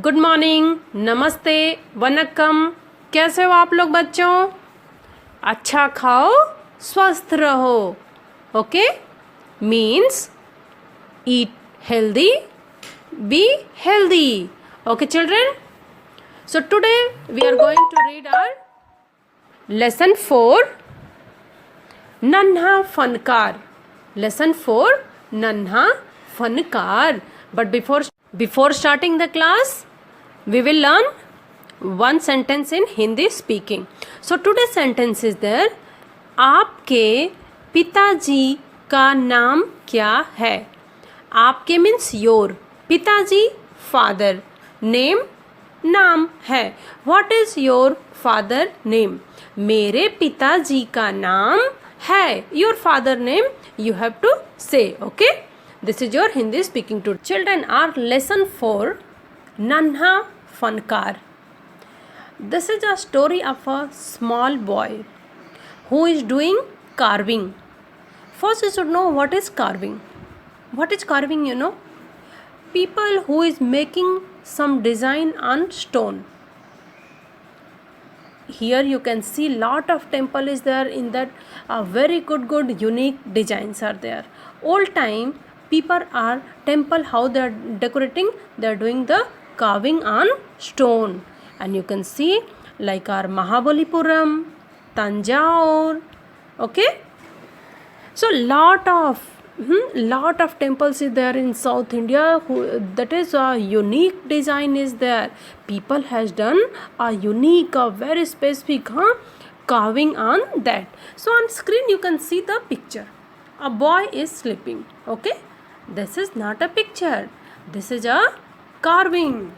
Good morning, नमस्ते, वनक्कम। कैसे हो आप लोग बच्चों? अच्छा खाओ, स्वस्थ रहो। Okay, means eat healthy, be healthy. Okay children, so today we are going to read our lesson 4, नन्हा फनकार. Lesson 4, नन्हा फनकार. But before starting the class, we will learn one sentence in Hindi speaking. So today's sentence is there, आपके पिताजी का नाम क्या है? आपके means your, पिताजी फादर, नेम नाम है. What is your father name? मेरे पिताजी का नाम है. Your father name you have to say. Okay, this is your Hindi speaking to children. Our lesson 4, नन्हा फनकार. This is a story of a small boy who is doing carving. First you should know what is carving. What is carving, you know? People who is making some design on stone. Here you can see lot of temple is there, in that very good unique designs are there. Old time people are temple, how they are decorating, they are doing the carving on stone. And you can see like our Mahabalipuram, Tanjore. Okay, so lot of temples is there in South India, that is a unique design is there. People has done a unique, a very specific carving on that. So on screen you can see the picture. A boy is sleeping. Okay, this is not a picture, this is a carving.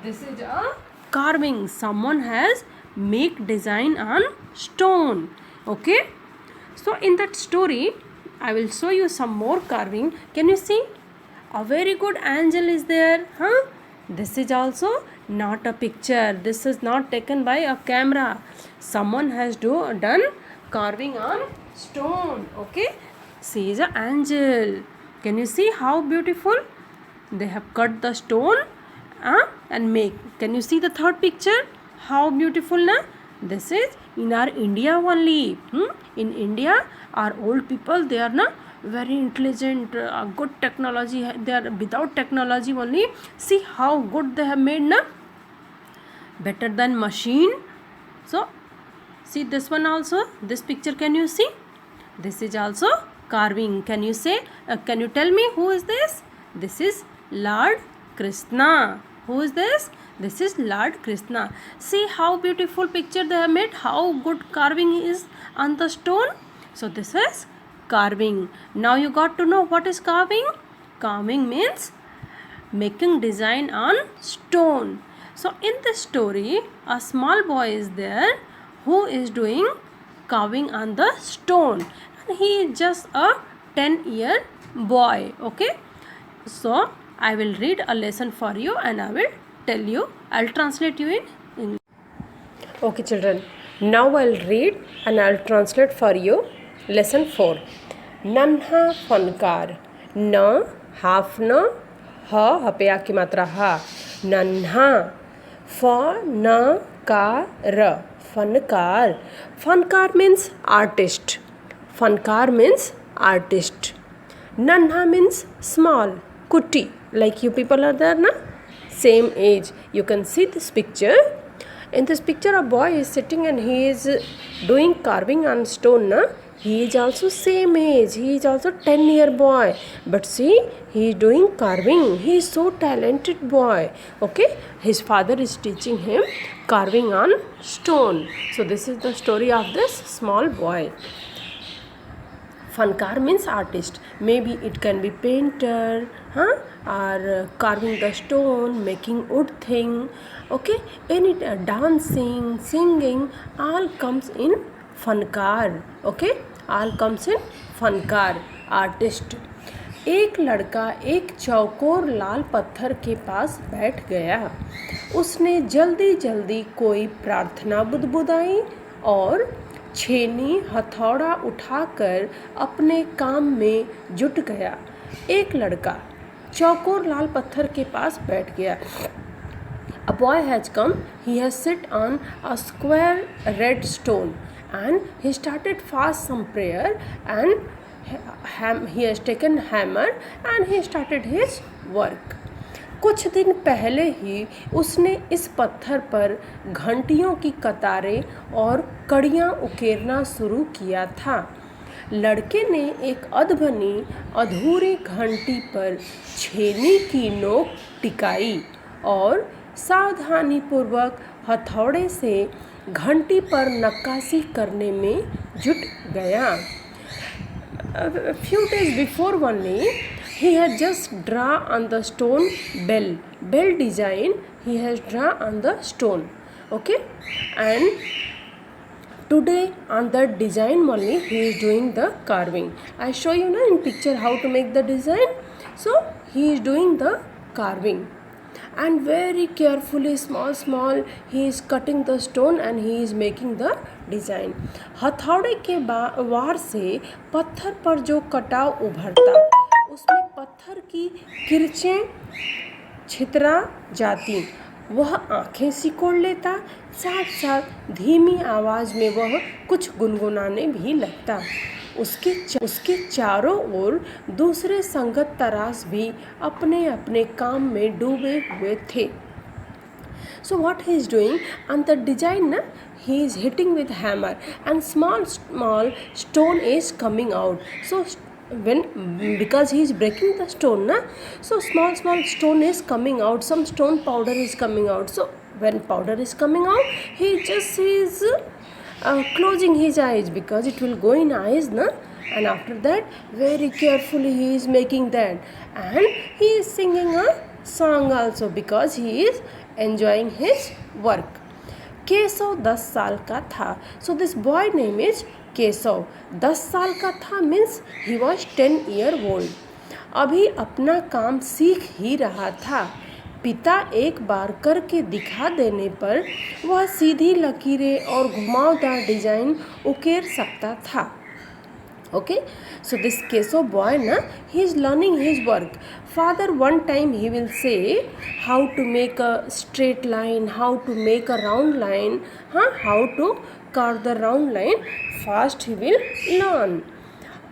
This is a carving. Someone has make design on stone. Okay, so in that story I will show you some more carving. Can you see? A very good angel is there. This is also not a picture, this is not taken by a camera. Someone has done carving on stone. Okay, she is an angel. Can you see how beautiful? They have cut the stone and make. Can you see the third picture? How beautiful, na? This is in our India only. In India, our old people, they are very intelligent, good technology. They are without technology only. See how good they have made, na? Better than machine. So see this one also. This picture, can you see? This is also carving. Can you say? Can you tell me who is this? This is Lord Krishna. Who is this? This is Lord Krishna. See how beautiful picture they have made, how good carving is on the stone. So this is carving. Now you got to know what is carving. Carving means making design on stone. So in this story, a small boy is there who is doing carving on the stone, and he is just a 10-year boy. Okay, so I will read a lesson for you and I will tell you. I'll translate you in English. Okay children, now I'll read and I'll translate for you. Lesson 4, नन्हा फनकार. न half न, ह हपया की मात्रा हा, नन्हा. फ न का र, फनकार. फनकार means artist. Fankar means artist. Nanha means small, kutti, like you people are there, na? Same age. You can see this picture. In this picture, a boy is sitting and he is doing carving on stone, na? He is also same age. He is also 10-year boy. But see, he is doing carving. He is so talented boy. Okay, his father is teaching him carving on stone. So this is the story of this small boy. Fankar means artist. Maybe it can be painter, or carving the stone, making wood thing. Okay, any dancing, singing, all comes in fankar. Okay, all comes in fankar, artist. एक लड़का एक चौकोर लाल पत्थर के पास बैठ गया. उसने जल्दी जल्दी कोई प्रार्थना बुदबुदाई और छेनी हथौड़ा उठाकर अपने काम में जुट गया. एक लड़का चौकोर लाल पत्थर के पास बैठ गया. A boy has come, he has sit on a square red stone and he started fast some prayer and he has taken hammer and he started his work. कुछ दिन पहले ही उसने इस पत्थर पर घंटियों की कतारें और कड़ियाँ उकेरना शुरू किया था। लड़के ने एक अधबनी अधूरी घंटी पर छेनी की नोक टिकाई और सावधानीपूर्वक हथौड़े से घंटी पर नक्काशी करने में जुट गया। A few days before only, he had just drawn on the stone bell design. He has drawn on the stone, okay, and today on that design only he is doing the carving. I show you now in picture how to make the design. So he is doing the carving. And very carefully small he is cutting the stone and he is making the design. हथौड़े के वार से पत्थर पर जो कटाव उभरता उसमें पत्थर की किरचें छितरा जाती। वह आंखें सिकोड़ लेता, साथ साथ धीमी आवाज़ में वह कुछ गुनगुनाने भी लगता। उसके चारों ओर दूसरे संगत तराश भी अपने अपने काम में डूबे हुए थे। So what he is doing on the design, he is hitting with hammer and small stone is coming out. So because he is breaking the stone, so small stone is coming out, some stone powder is coming out. So when powder is coming out, he just is closing his eyes because it will go in eyes, and after that very carefully he is making that, and he is singing a song also because he is enjoying his work. Keshav 10 साल का था. So this boy name is Keshav. 10 साल का था means he was 10 year old. अभी अपना काम सीख ही रहा था. पिता एक बार करके दिखा देने पर वह सीधी लकीरें और घुमावदार डिजाइन उकेर सकता था. Okay, so this Keshav boy, he is learning his work. Father one time he will say how to make a straight line, how to make a round line, how to carve the round line. First he will learn.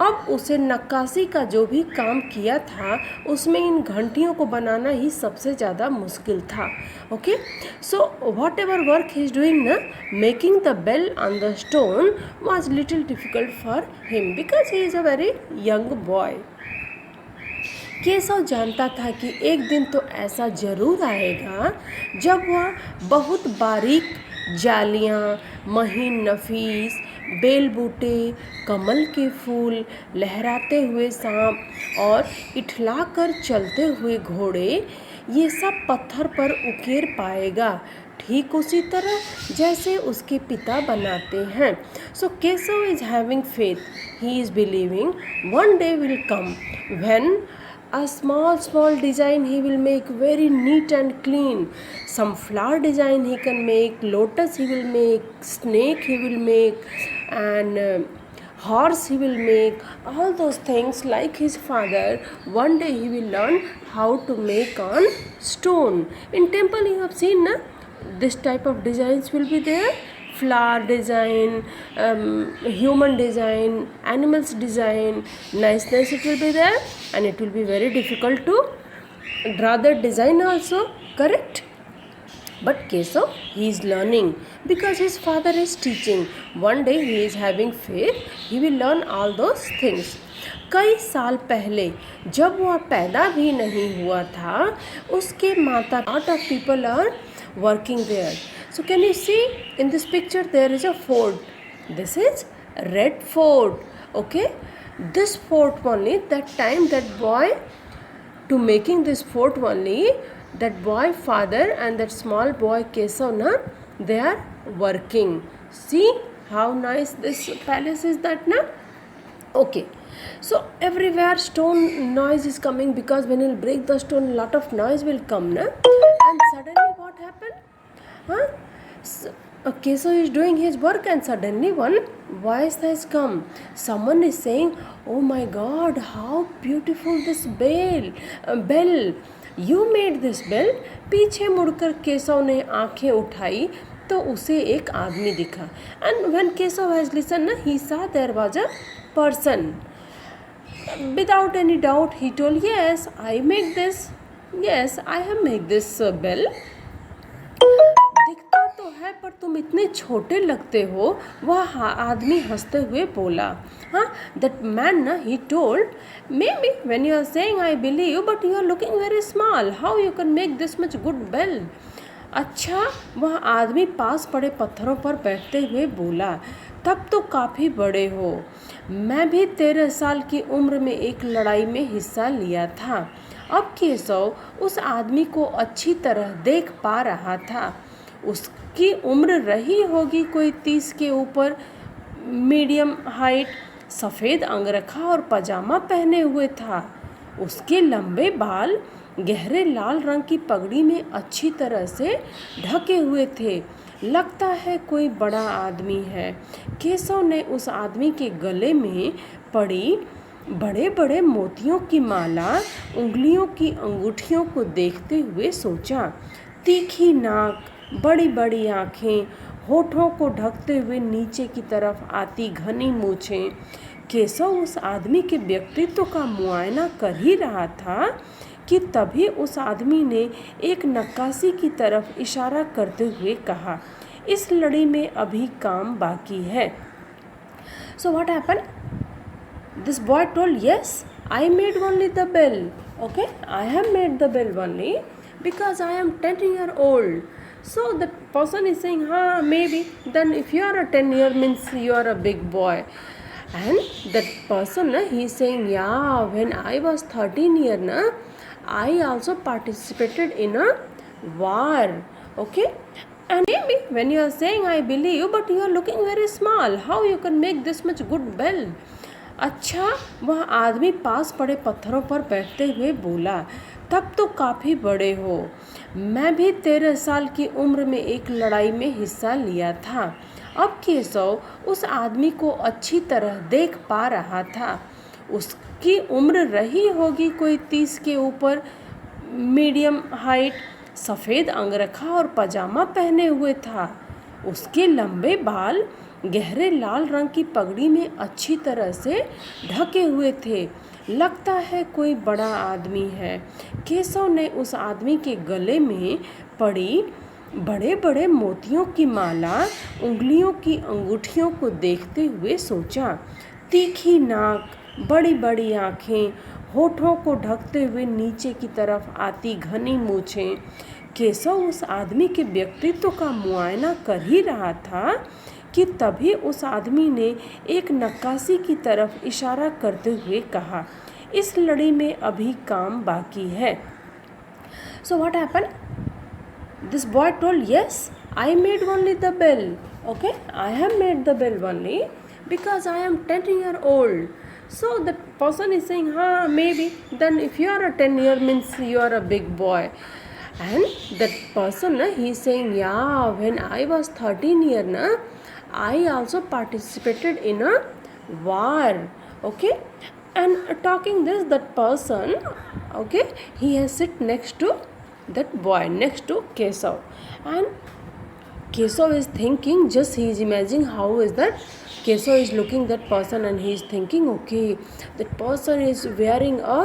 अब उसे नक्काशी का जो भी काम किया था उसमें इन घंटियों को बनाना ही सबसे ज़्यादा मुश्किल था. Okay, so whatever work he is doing, making the bell on the stone was little difficult for him because he is a very young boy. Keshav जानता था कि एक दिन तो ऐसा ज़रूर आएगा जब वह बहुत बारीक जालियाँ, महीन नफीस बेल बूटे, कमल के फूल, लहराते हुए सांप और इठलाकर चलते हुए घोड़े, ये सब पत्थर पर उकेर पाएगा, ठीक उसी तरह जैसे उसके पिता बनाते हैं. So Keshav is having faith. He is believing one day will come when a small design he will make very neat and clean. Some flower design he can make, lotus he will make, snake he will make, and horse he will make. All those things like his father, one day he will learn how to make on stone. In temple you have seen, this type of designs will be there. Flower design, human design, animals design, nice it will be there, and it will be very difficult to draw the design also, correct? But Keshav, he is learning because his father is teaching. One day he is having faith, he will learn all those things. कई साल पहले जब वह पैदा भी नहीं हुआ था, उसके माता lot of people are working there. So can you see in this picture there is a fort. This is Red Fort. Okay, this fort only, that time that boy to making this fort only, that boy father and that small boy Keshav, they are working. See how nice this palace is that, Okay, so everywhere stone noise is coming because when you break the stone, lot of noise will come, and suddenly what happened? So, Keshav is doing his work and suddenly one voice has come. Someone is saying, oh my God, how beautiful this bell. You made this bell. पीछे मुड़कर केशव ने आंखें उठाई तो उसे एक आदमी दिखा। And when Keshav has listen ना, he saw there was a person. Without any doubt he told, yes I make this, yes I have make this bell. दिखता तो है पर तुम इतने छोटे लगते हो, वह आदमी हंसते हुए बोला। हाँ, दैट मैन ना, he told, may be when you are saying I believe, but you are looking very small, how you can make this much good bell. अच्छा, वह आदमी पास पड़े पत्थरों पर बैठते हुए बोला, तब तो काफ़ी बड़े हो। मैं भी 13 साल की उम्र में एक लड़ाई में हिस्सा लिया था। अब केशव उस आदमी को अच्छी तरह देख पा रहा था। उसकी उम्र रही होगी कोई 30 के ऊपर, मीडियम हाइट, सफ़ेद अंगरखा और पजामा पहने हुए था। उसके लंबे बाल गहरे लाल रंग की पगड़ी में अच्छी तरह से ढके हुए थे। लगता है कोई बड़ा आदमी है। केशव ने उस आदमी के गले में पड़ी बड़े बड़े मोतियों की माला, उंगलियों की अंगूठियों को देखते हुए सोचा। तीखी नाक, बड़ी बड़ी आँखें, होठों को ढकते हुए नीचे की तरफ आती घनी मूछें। केशव उस आदमी के व्यक्तित्व का मुआयना कर ही रहा था कि तभी उस आदमी ने एक नक्काशी की तरफ इशारा करते हुए कहा, इस लड़ी में अभी काम बाकी है। So what happen? This boy told, yes, I made only the bell. Okay, I have made the bell only because I am 10-year-old. So the person is saying, maybe. Then if you are a 10-year means you are a big boy. And that person, he is saying, yeah, when I was 13 year, I also participated in a war. Okay. And maybe when you are saying I believe, but you are looking very small, how you can make this much good bell? अच्छा, वह आदमी पास पड़े पत्थरों पर बैठते हुए बोला, तब तो काफ़ी बड़े हो। मैं भी 13 साल की उम्र में एक लड़ाई में हिस्सा लिया था। अब केशव उस आदमी को अच्छी तरह देख पा रहा था। उसकी उम्र रही होगी कोई 30 के ऊपर, मीडियम हाइट, सफ़ेद अंगरखा और पजामा पहने हुए था। उसके लंबे बाल गहरे लाल रंग की पगड़ी में अच्छी तरह से ढके हुए थे। लगता है कोई बड़ा आदमी है। केशव ने उस आदमी के गले में पड़ी बड़े बड़े मोतियों की माला, उंगलियों की अंगूठियों को देखते हुए सोचा। तीखी नाक, बड़ी बड़ी आँखें, होठों को ढकते हुए नीचे की तरफ आती घनी मूछें। केशव उस आदमी के व्यक्तित्व का मुआयना कर ही रहा था कि तभी उस आदमी ने एक नक्काशी की तरफ इशारा करते हुए कहा, इस लड़ी में अभी काम बाकी है। So what happen? This boy told, yes, I made only the bell. Okay, I have made the bell only because I am 10-year-old. So the person is saying, maybe. Then if you are a 10-year means you are a big boy. And that person, he is saying, yeah, when I was 13-year, I also participated in a war. Okay, and talking this, that person, okay, he has sit next to that boy, next to Kesav. And Kesav is thinking, just he is imagining how is that Kesav is looking that person and he is thinking, okay, that person is wearing a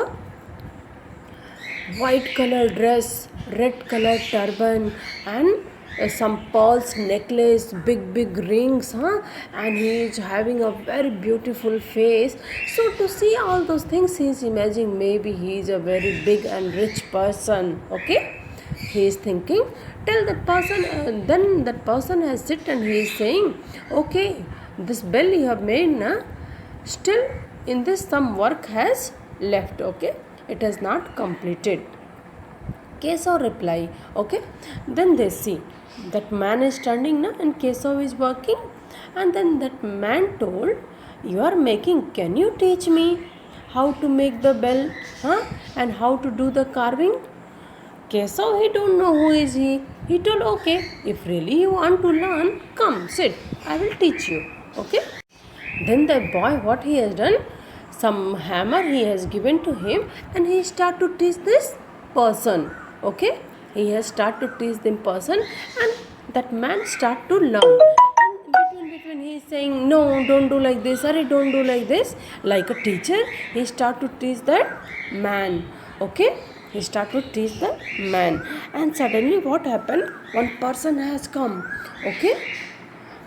white color dress, red color turban, and some pearls necklace, big rings, and he is having a very beautiful face. So to see all those things, he is imagining maybe he is a very big and rich person. Okay, he is thinking. Tell that person, then that person has sit and he is saying, okay, this bell you have made, still in this some work has left. Okay, it has not completed. Kesav reply, okay. Then they see that man is standing and Kesav is working, and then that man told, you are making, can you teach me how to make the bell, and how to do the carving? Kesav, he don't know who is he. He told, okay, if really you want to learn, come sit, I will teach you. Okay. Then the boy, what he has done, some hammer he has given to him, and he start to teach this person. Okay, he has start to teach them person, and that man start to learn. And between he is saying, no, don't do like this, or don't do like this, like a teacher, he start to teach that man. Okay, he start to teach the man, and suddenly what happened, one person has come. Okay,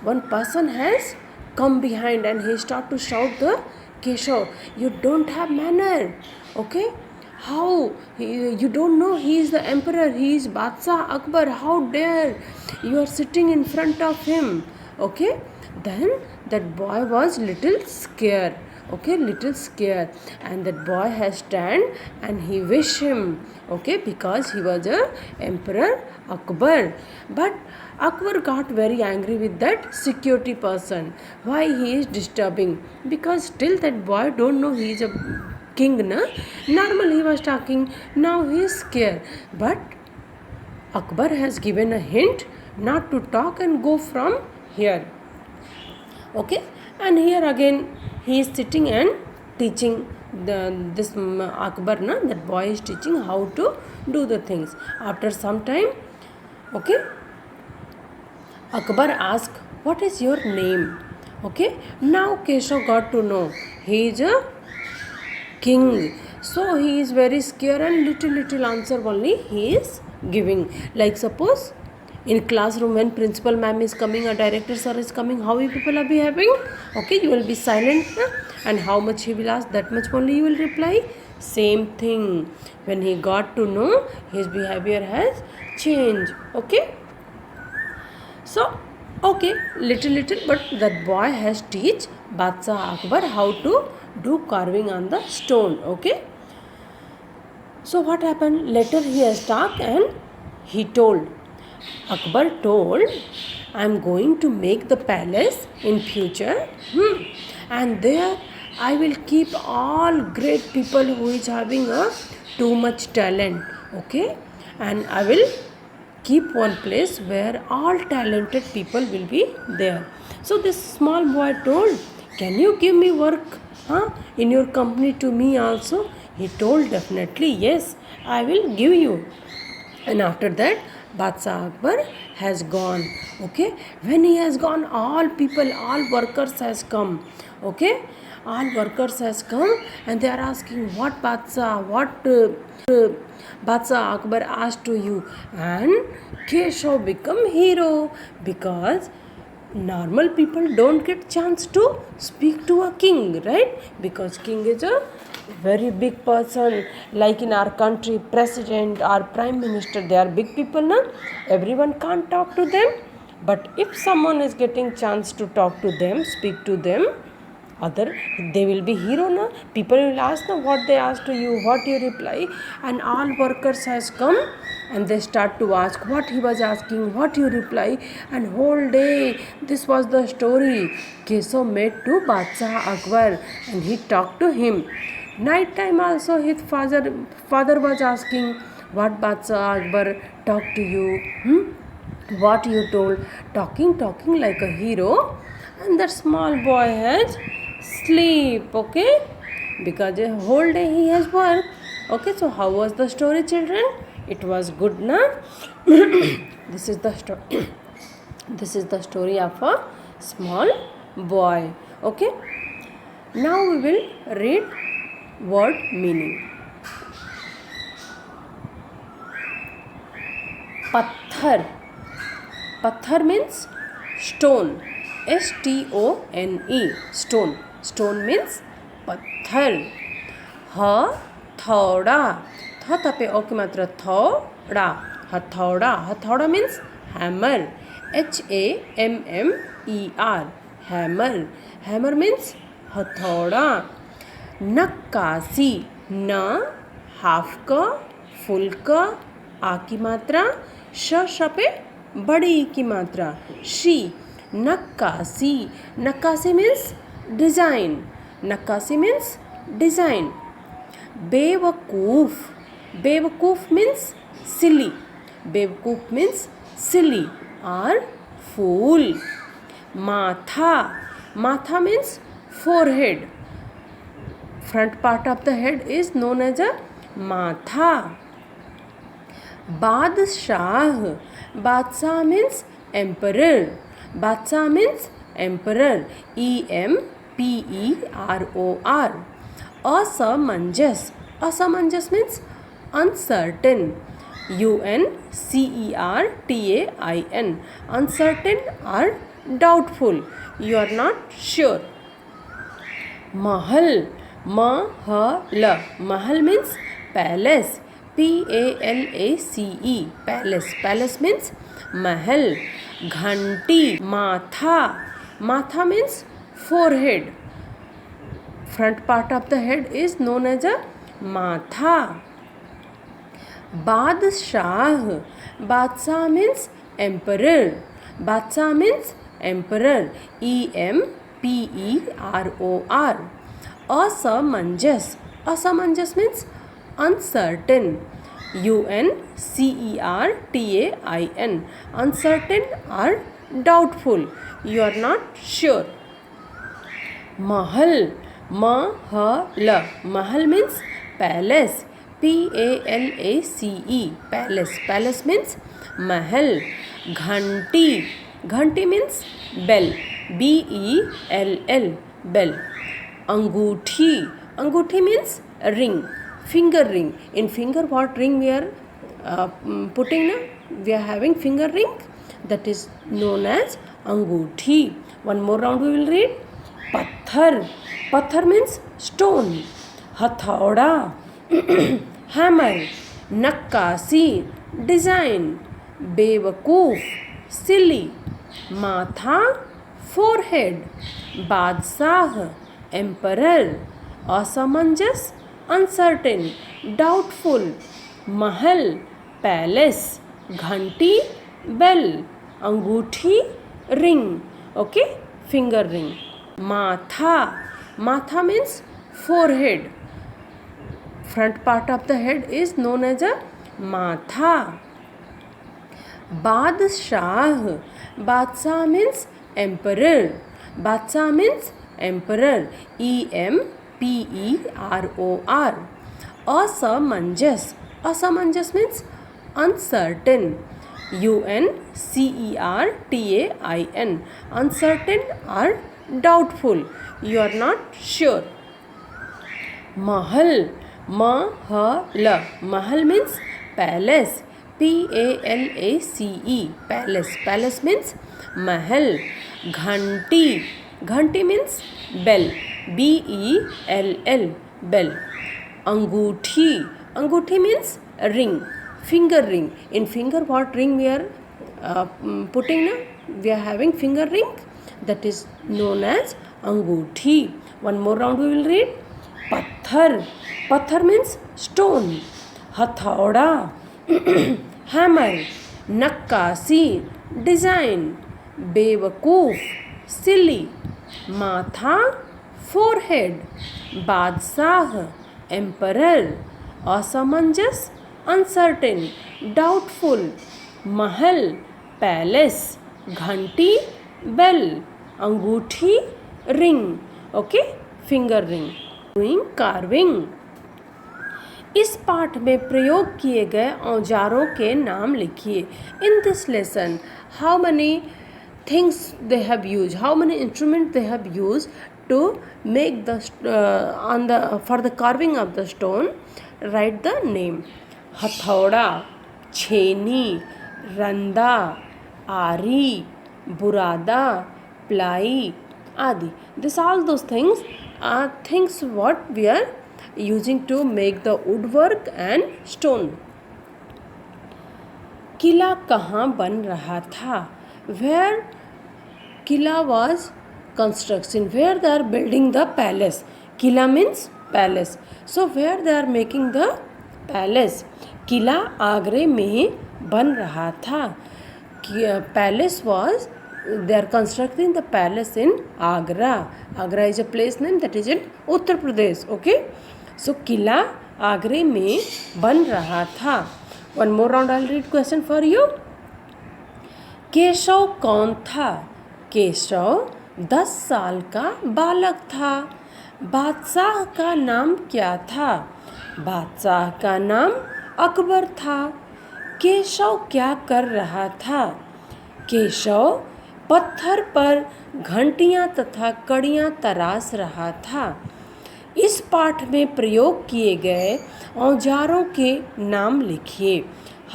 one person has come behind, and he start to shout the Keshav, you don't have manner. Okay, how you don't know he is the emperor, he is Badshah Akbar, how dare you are sitting in front of him. Okay, then that boy was little scared. Okay, little scared, and that boy has stand, and he wish him. Okay, because he was a emperor Akbar. But Akbar got very angry with that security person. Why he is disturbing? Because still that boy don't know he is a king, na? Normal he was talking. Now he is scared. But Akbar has given a hint not to talk and go from here. Okay, and here again he is sitting and teaching this Akbar, na, that boy is teaching how to do the things. After some time, okay, Akbar asked, what is your name? Okay, now Keshav got to know he is a king. So he is very scared, and little answer only he is giving. Like suppose in classroom when principal ma'am is coming or director sir is coming, how you people are behaving? Okay, you will be silent, and how much he will ask, that much only you will reply. Same thing, when he got to know, his behavior has changed. Okay, so okay, little, but that boy has teach Badshah Akbar how to do carving on the stone. Okay, so what happened? Later he has talked, and he told, Akbar told, I am going to make the palace in future, and there I will keep all great people who is having a too much talent. Okay, and I will keep one place where all talented people will be there. So this small boy told, can you give me work in your company to me also? He told, definitely yes, I will give you. And after that, Badshah Akbar has gone. Okay, when he has gone, all people, all workers has come. Okay, all workers has come, and they are asking, what Badshah, what Badshah Akbar asked to you? And Keshav become hero, because normal people don't get chance to speak to a king, right? Because king is a very big person, like in our country, president or prime minister, they are big people, na? Everyone can't talk to them. But if someone is getting chance to talk to them, speak to them, other, they will be hero, na? People will ask, na, what they ask to you, what you reply, and all workers has come, and they start to ask what he was asking, what you reply, and whole day this was the story Keshav made to Badshah Akbar, and he talked to him. Night time also his father was asking, what Badshah Akbar talked to you, what you told, talking like a hero, and that small boy has sleep. Okay, because a whole day he has work. Okay, so how was the story, children? It was good, na? This is the story. This is the story of a small boy. Okay, now we will read word meaning. Patthar. Patthar means stone. STONE. Stone. Stone means patthar. Hathoda. Tha tape okay matra thoda. Hathoda. Hathoda means hammer. HAMMER. Hammer. Hammer means hathoda. Nakkasi. Na half का full का आ की मात्रा श पे बड़ी की मात्रा शी नक्कासी. नक्कासी मीन्स डिजाइन. नक्कासी मीन्स डिजाइन. बेवकूफ. बेवकूफ मीन्स silly. बेवकूफ means silly or fool. Matha. Matha means forehead. Front part of the head is known as a matha. बादशाह, बादशाह मीन्स एम्परर, बादशाह मीन्स एम्परर, EMPEROR. असमंजस, असमंजस means uncertain, UNCERTAIN. Uncertain or doubtful, you are not sure. Mahal, Mahal, Mahal means palace, PALACE, palace, palace means महल. घंटी, माथा, माथा means forehead, front part of the head is known as a matha. बादशाह, बादशाह means emperor, बादशाह means emperor, EMPEROR. असमंजस, असमंजस means uncertain, UNCERTAIN. Uncertain or doubtful, you are not sure. Mahal, Mahal, Mahal means palace, PALACE, palace, palace means महल. घंटी, घंटी means bell, BELL, bell. अंगूठी, अंगूठी means ring, finger ring. In finger what ring we are putting na? We are having finger ring, that is known as अंगूठी. One more round we will read. पत्थर, पत्थर means stone. हथौड़ा, hammer. नक्काशी, design. बेवकूफ़, सिली. माथा, forehead. बादशाह, emperor. असमंजस, uncertain, doubtful. महल, palace. घंटी, बेल. अंगूठी, रिंग. Okay, finger ring. माथा, माथा means forehead, front part of the head is known as a matha. बादशाह, बादशाह means emperor, बादशाह means emperor, EMPEROR. असमंजस, असमंजस means uncertain, UNCERTAIN. Uncertain or doubtful, you are not sure. Mahal, Mahal, Mahal means palace, PALACE, palace, palace means महल. घंटी, घंटी means bell, BELL, bell. अंगूठी, अंगूठी means ring, finger ring. In finger what ring we are putting na? We are having finger ring, that is known as अंगूठी. One more round we will read. पत्थर, पत्थर means stone. हथौड़ा, hammer. नक्काशी, design. बेवकूफ़, सिली. माथा, forehead. बादशाह, emperor. असमंजस, uncertain, doubtful. महल, palace. घंटी, बेल. अंगूठी, ring. Okay, finger ring. Doing carving. इस पाठ में प्रयोग किए गए औजारों के नाम लिखिए. In this lesson how many things they have used, how many instruments they have used to make the for the carving of the stone. Write the name. हथौड़ा, छेनी, रंदा, आरी, बुरादा, प्लाई आदि. This all those things are things what we are using to make the woodwork and stone. किला कहाँ बन रहा था? Where Qila was construction, where they are building the palace. Qila means palace. So where they are making the palace. किला आगरे में बन रहा था. Palace was, they are constructing the palace in Agra. Agra is a place name that is in Uttar Pradesh. Okay, so किला आगरे में बन रहा था. One more round I'll read question for you. Keshav कौन था? केशव 10 साल का बालक था. बादशाह का नाम क्या था? बादशाह का नाम अकबर था. केशव क्या कर रहा था? केशव पत्थर पर घंटियां तथा कड़ियां तराश रहा था। इस पाठ में प्रयोग किए गए औजारों के नाम लिखिए।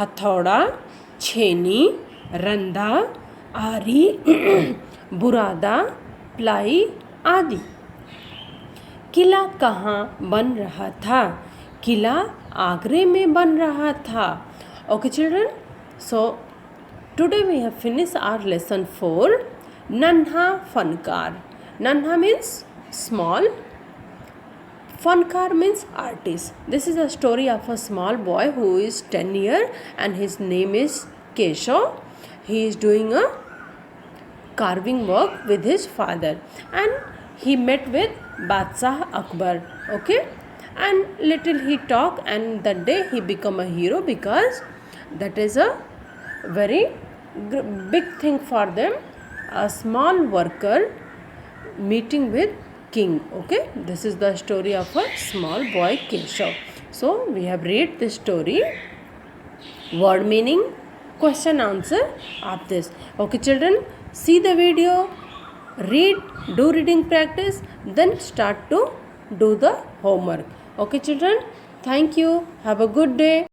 हथौड़ा, छेनी, रंधा, आरी, बुरादा, प्लाई आदि। किला कहाँ बन रहा था? किला आगरे में बन रहा था। Okay children, so today we have finish our lesson 4, नन्हा फनकार। Nanha means small, Fankar means artist. This is a story of a small boy who is 10 years and his name is Keshav. He is doing a carving work with his father and he met with Badshah Akbar. Okay, and little he talk and that day he become a hero because that is a very big thing for them. A small worker meeting with king. Okay, this is the story of a small boy Keshav. So we have read this story, word meaning, question answer of this. Okay children, see the video, read, do reading practice, then start to do the homework. Okay children, thank you, have a good day.